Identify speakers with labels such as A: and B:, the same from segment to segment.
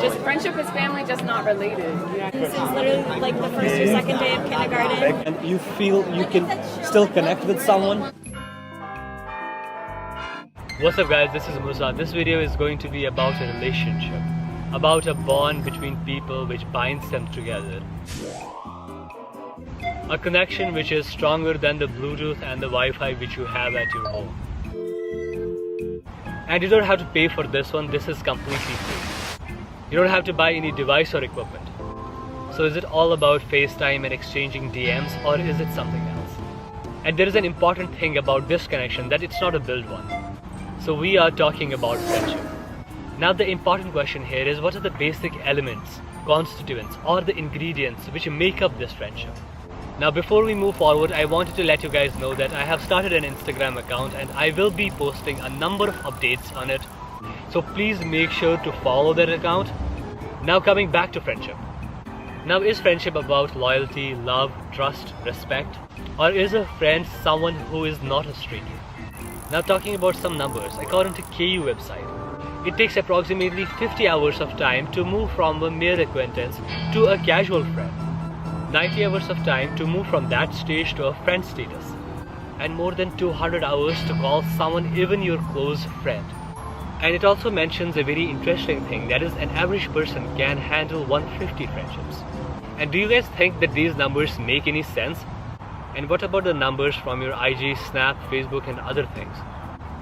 A: Just friendship is family, just not related. Yeah.
B: Since literally like the first or second day of kindergarten.
C: And you feel you can still connect with someone.
D: What's up guys, this is Boozano. This video is going to be about a relationship, about a bond between people which binds them together. A connection which is stronger than the Bluetooth and the Wi-Fi which you have at your home. And you don't have to pay for this one, this is completely free. You don't have to buy any device or equipment. So is it all about FaceTime and exchanging DMs, or is it something else? And there is an important thing about this connection, that it's not a built one. So we are talking about friendship. Now the important question here is, what are the basic elements, constituents or the ingredients which make up this friendship? Now before we move forward, I wanted to let you guys know that I have started an Instagram account and I will be posting a number of updates on it. So please make sure to follow that account. Now coming back to friendship. Now is friendship about loyalty, love, trust, respect? Or is a friend someone who is not a stranger? Now talking about some numbers, according to KU website, it takes approximately 50 hours of time to move from a mere acquaintance to a casual friend. 90 hours of time to move from that stage to a friend status. And more than 200 hours to call someone even your close friend. And it also mentions a very interesting thing, that is an average person can handle 150 friendships. And do you guys think that these numbers make any sense? And what about the numbers from your IG, Snap, Facebook and other things?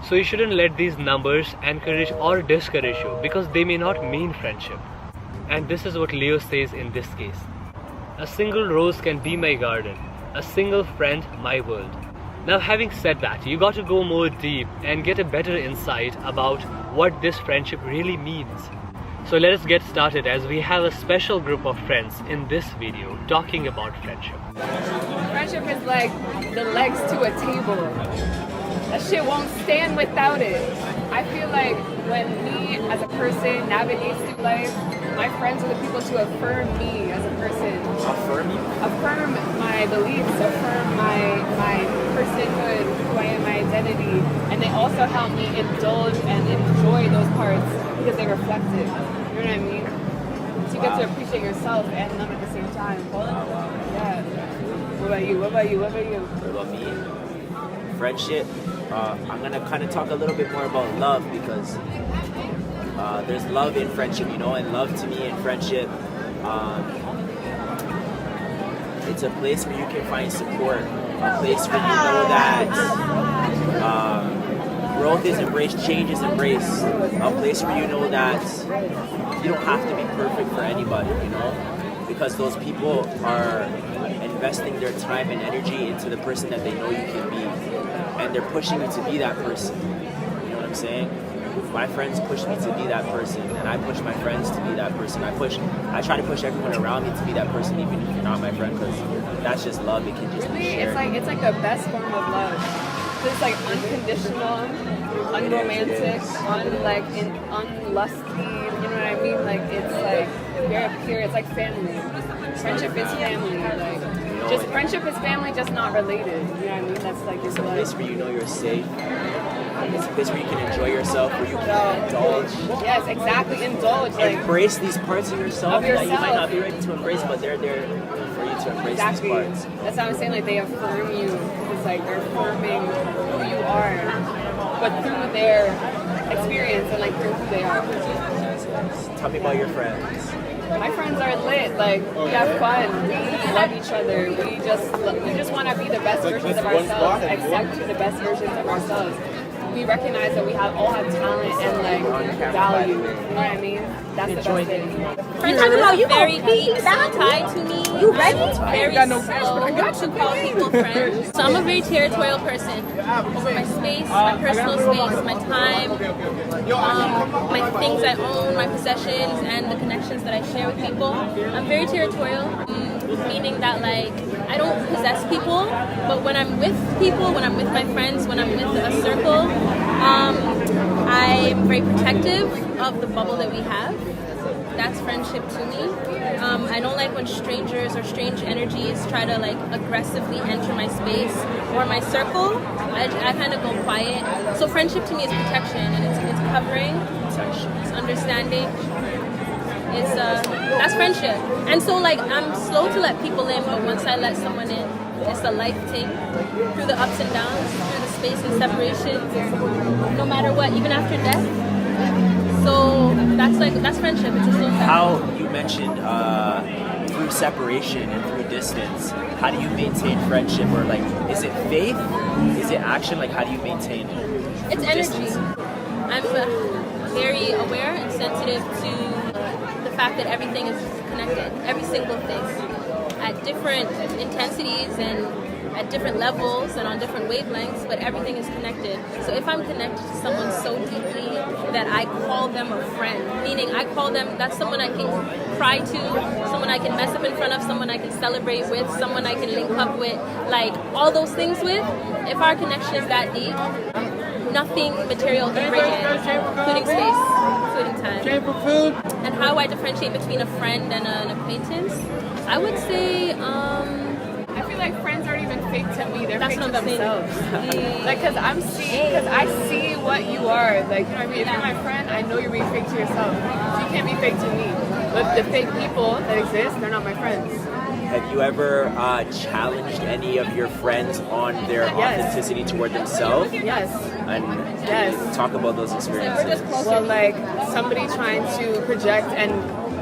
D: So you shouldn't let these numbers encourage or discourage you, because they may not mean friendship. And this is what Leo says in this case. A single rose can be my garden, a single friend my world. Now having said that, you got to go more deep and get a better insight about what this friendship really means. So let us get started, as we have a special group of friends in this video talking about friendship.
A: Friendship is like the legs to a table. That shit won't stand without it. I feel like when me as a person navigates through life, my friends are the people to affirm me as a person.
C: Affirm you?
A: Affirm my beliefs, affirm my personhood, who I am, my identity. And they also help me indulge and enjoy those parts because they reflect it. You know what I mean? So you get to appreciate yourself and them at the same time. Yeah. What about you? What about you? What about you?
E: What about me? Friendship. I'm gonna kind of talk a little bit more about love, because there's love in friendship, you know, and love to me in friendship, it's a place where you can find support, a place where you know that growth is embraced, change is embraced, a place where you know that you don't have to be perfect for anybody, you know, because those people are investing their time and energy into the person that they know you can be, and they're pushing you to be that person. You know what I'm saying? My friends push me to be that person, and I push my friends to be that person. I try to push everyone around me to be that person, even if you're not my friend, because that's just love. It can just be shared.
A: It's like the best form of love. It's like unconditional, unromantic, unlusty. You know what I mean? Like it's like very pure. It's like family. Friendship is family. Like just friendship is family, just not related. You know what I mean? That's like
E: it's a place where you know you're safe. It's a place where you can enjoy yourself, where you can indulge.
A: Yes, exactly. Indulge. Like,
E: embrace these parts of yourself that you might not be ready to embrace, but they're there for you to embrace these parts.
A: That's what I'm saying. Like they affirm you. It's like they're affirming who you are, but through their experience and like through who they are.
E: Tell me about your friends.
A: My friends are lit. Like we have fun. We love each other. We just want to be the best versions of ourselves. Accept the best versions of ourselves. We recognize that we all have talent and like value. You know what I mean? That's the best thing.
B: Friends are very deep, so tied to me. You ready? Very slow to call people friends. So I'm a very territorial person. Over my space, my personal space, my time, my things I own, my possessions, and the connections that I share with people. I'm very territorial, meaning that like I don't possess people, but when I'm with people, when I'm with my friends, when I'm with a circle, I'm very protective of the bubble that we have. That's friendship to me. I don't like when strangers or strange energies try to like aggressively enter my space or my circle. I kind of go quiet. So friendship to me is protection, and it's covering, it's understanding. that's friendship. And so like I'm slow to let people in, but once I let someone in, it's a life thing. Through the ups and downs, through the space and separations, no matter what, even after death. So that's friendship. It's a slow time.
E: How you mentioned through separation and through distance, how do you maintain friendship? Or like, is it faith? Is it action? Like, how do you maintain
B: It's energy.
E: distance?
B: I'm very aware and sensitive to the fact that everything is connected. Every single thing. At different intensities and at different levels and on different wavelengths, but everything is connected. So if I'm connected to someone so deeply that I call them a friend, meaning I call them, that's someone I can cry to, someone I can mess up in front of, someone I can celebrate with, someone I can link up with, like all those things with, if our connection is that deep, nothing material can bring it, including space, including time. And how I differentiate between a friend and an acquaintance, I would say,
A: I feel like friends aren't even fake to me. They're
B: That's
A: fake to
B: what I'm saying.
A: themselves. Like, because I see what you are. Like, you know what I mean? If you're my friend, I know you're being fake to yourself. So you can't be fake to me. But the fake people that exist, they're not my friends.
E: Have you ever challenged any of your friends on their authenticity toward themselves?
A: Yes.
E: And
A: Yes.
E: can you talk about those experiences?
A: Well, like somebody trying to project and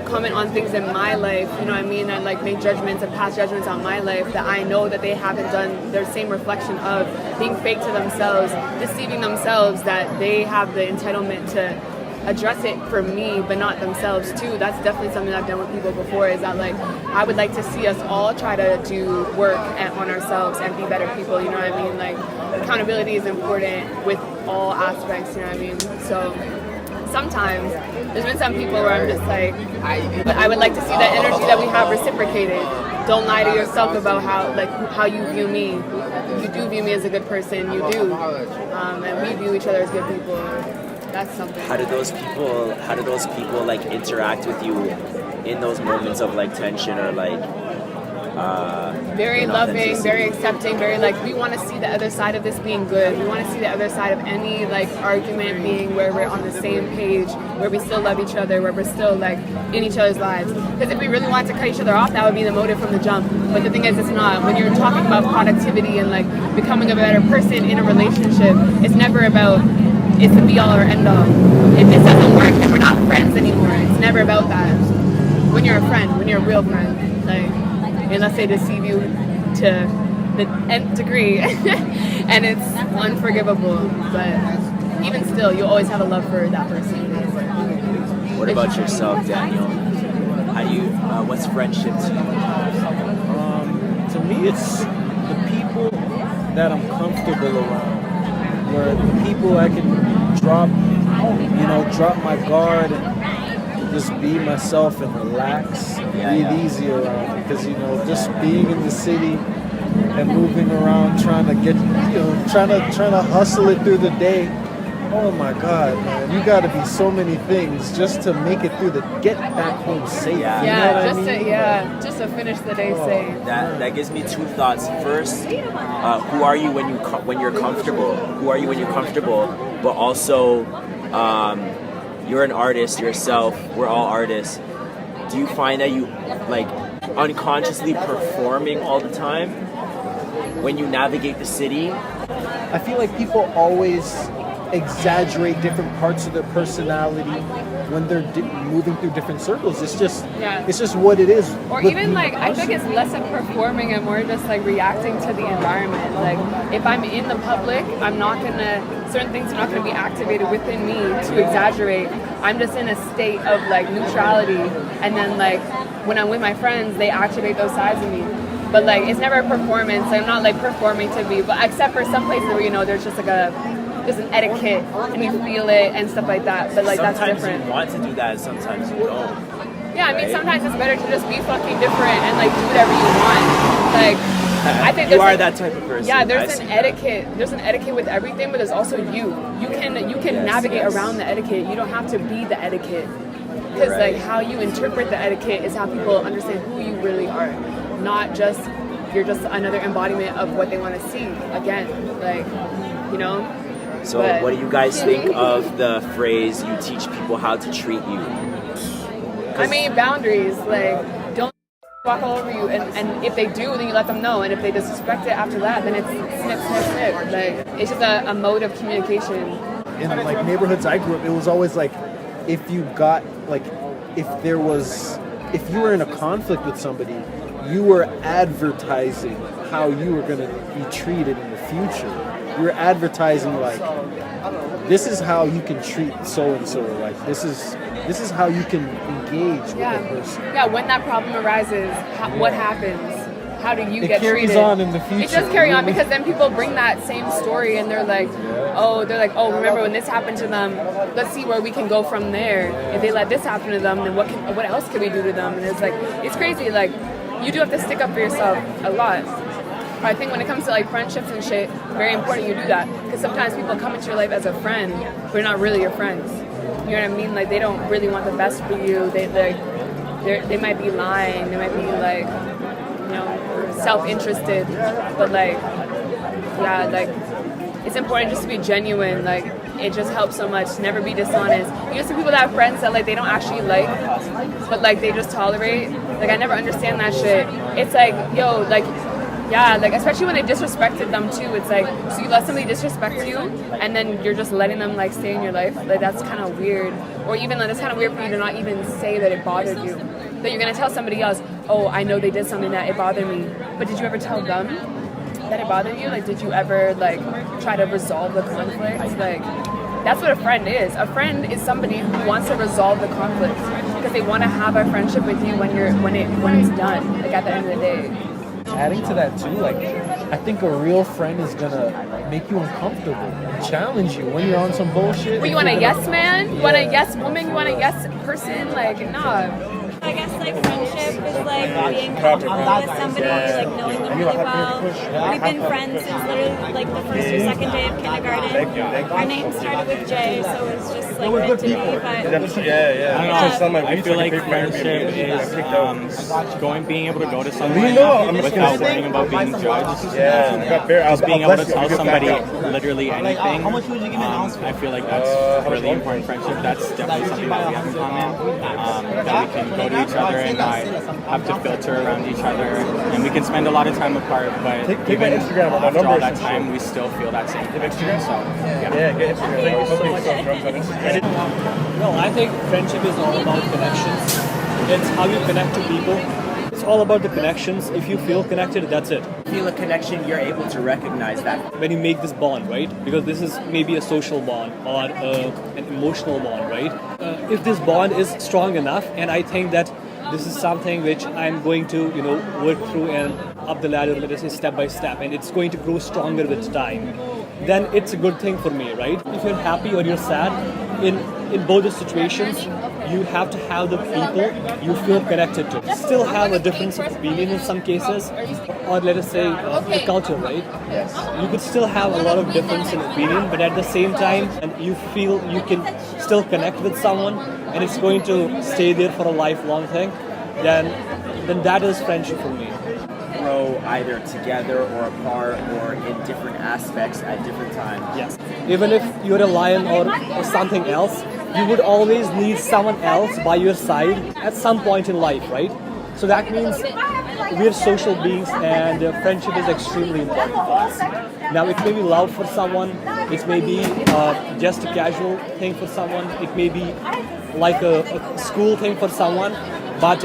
A: comment on things in my life, you know what I mean, and like make judgments and pass judgments on my life that I know that they haven't done their same reflection of being fake to themselves, deceiving themselves that they have the entitlement to address it for me but not themselves too. That's definitely something I've done with people before, is that like I would like to see us all try to do work on ourselves and be better people, you know what I mean? Like accountability is important with all aspects, you know what I mean? So sometimes there's been some people where I'm just like, I would like to see that energy that we have reciprocated. Don't lie to yourself about how you view me. You do view me as a good person, you do, and we view each other as good people. That's something.
E: How do those people like interact with you in those moments of like tension or like
A: very loving,
E: inauthenticity?
A: very accepting, very like, we want to see the other side of this being good. We want to see the other side of any like argument being where we're on the same page, where we still love each other, where we're still like in each other's lives. Because if we really wanted to cut each other off, that would be the motive from the jump. But the thing is, it's not. When you're talking about productivity and like becoming a better person in a relationship, it's never about it's the be all or end all. If this doesn't work, then we're not friends anymore. It's never about that. When you're a friend, when you're a real friend, like unless they deceive you to the nth degree, and it's unforgivable. But even still, you always have a love for that person.
E: What about yourself, Daniel? How do you? What's friendship to you?
F: To me, it's the people that I'm comfortable around. Where the people I can drop my guard and just be myself and relax, breathe easy around. Because just being in the city and moving around, trying to hustle it through the day. Oh my God, man! You got to be so many things just to make it through get back home safe.
A: Just to finish the day safe.
E: That gives me two thoughts. First, who are you when you're comfortable? Who are you when you're comfortable? But also, you're an artist yourself. We're all artists. Do you find that you like unconsciously performing all the time when you navigate the city?
F: I feel like people always exaggerate different parts of their personality when they're moving through different circles. It's just what it is.
A: Or even like, I think it's less of performing and more just like reacting to the environment. Like if I'm in the public, certain things are not gonna be activated within me to exaggerate. I'm just in a state of like neutrality, and then like when I'm with my friends, they activate those sides of me. But like it's never a performance. I'm not like performing to be, but except for some places where there's just like there's an etiquette and you feel it and stuff like that. But like
E: sometimes
A: that's different.
E: You want to do that, sometimes you don't.
A: Yeah, I mean sometimes it's better to just be fucking different and like do whatever you want. Like I think
E: you are that type of person.
A: Yeah, there's an etiquette. There's an etiquette with everything, but there's also you. You can navigate around the etiquette. You don't have to be the etiquette. Because like how you interpret the etiquette is how people understand who you really are. Not just you're just another embodiment of what they want to see. Again, like
E: So what do you guys think of the phrase, you teach people how to treat you?
A: I mean, boundaries. Like, don't walk all over you. And if they do, then you let them know. And if they disrespect it after that, then it's snip, snip, snip. Like, it's just a mode of communication.
F: In like neighborhoods I grew up, it was always like, if you were in a conflict with somebody, you were advertising how you were going to be treated in the future. You were advertising like, this is how you can treat so and so. Like this is how you can engage with a person.
A: Yeah, when that problem arises, what happens? How do you get treated?
F: It carries on in the future.
A: It does carry on because then people bring that same story and they're like, oh, remember when this happened to them? Let's see where we can go from there. If they let this happen to them, then what else can we do to them? And it's like, it's crazy. Like, you do have to stick up for yourself a lot. I think when it comes to like friendships and shit, very important you do that because sometimes people come into your life as a friend, but they're not really your friends. You know what I mean? Like they don't really want the best for you. They might be lying. They might be like, you know, self-interested. But like, yeah, like it's important just to be genuine. Like it just helps so much. Never be dishonest. You know, some people that have friends that like they don't actually like, but like they just tolerate. Like I never understand that shit. It's like, yo, like. Yeah, like especially when they disrespected them too. It's like, so you let somebody disrespect you and then you're just letting them like stay in your life. Like that's kind of weird. Or even like it's kind of weird for you to not even say that it bothered you. That you're gonna tell somebody else, oh, I know they did something that it bothered me. But did you ever tell them that it bothered you? Like did you ever like try to resolve the conflict? Like that's what a friend is. A friend is somebody who wants to resolve the conflict because they want to have a friendship with you when it's done. Like at the end of the day.
F: Adding to that too, like I think a real friend is gonna make you uncomfortable and challenge you when you're on some bullshit.
A: But you want a yes man? You want a yes woman? You want a yes person? Like, nah.
G: I guess like friendship is like being comfortable with somebody, like knowing them really well. We've been friends since literally like the first or second day of kindergarten. Our name started with J, so it's just like meant to be. But
H: I don't know. I feel like friendship is being able to go to someone without worrying about being judged. Just being able to tell somebody literally anything. I feel like that's really important friendship. That's definitely something that we have in common. That we can go to each other and not have to filter around each other. And we can spend a lot of time apart, but even after all that time, we still feel that same connection. So,
C: get Instagram. No, I think friendship is all about connections. It's how you connect to people. It's all about the connections. If you feel connected, that's it.
E: Feel a connection, you're able to recognize that.
C: When you make this bond, right? Because this is maybe a social bond or an emotional bond, right? If this bond is strong enough, and I think that this is something which I'm going to, work through and up the ladder, let us say step by step, and it's going to grow stronger with time, then it's a good thing for me, right? If you're happy or you're sad, in both the situations, you have to have the people you feel connected to. Still have a difference of opinion in some cases, or let us say the culture, right? Yes. You could still have a lot of difference in opinion, but at the same time, and you feel you can still connect with someone, and it's going to stay there for a lifelong thing, then that is friendship for me.
E: Grow either together or apart or in different aspects at different times.
C: Yes. Even if you're a lion or something else, you would always need someone else by your side at some point in life, right? So that means we're social beings and friendship is extremely important for us. Now it may be love for someone, it may be just a casual thing for someone, it may be like a school thing for someone, but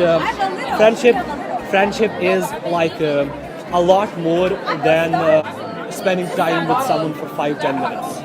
C: friendship is like a lot more than spending time with someone for 5-10 minutes.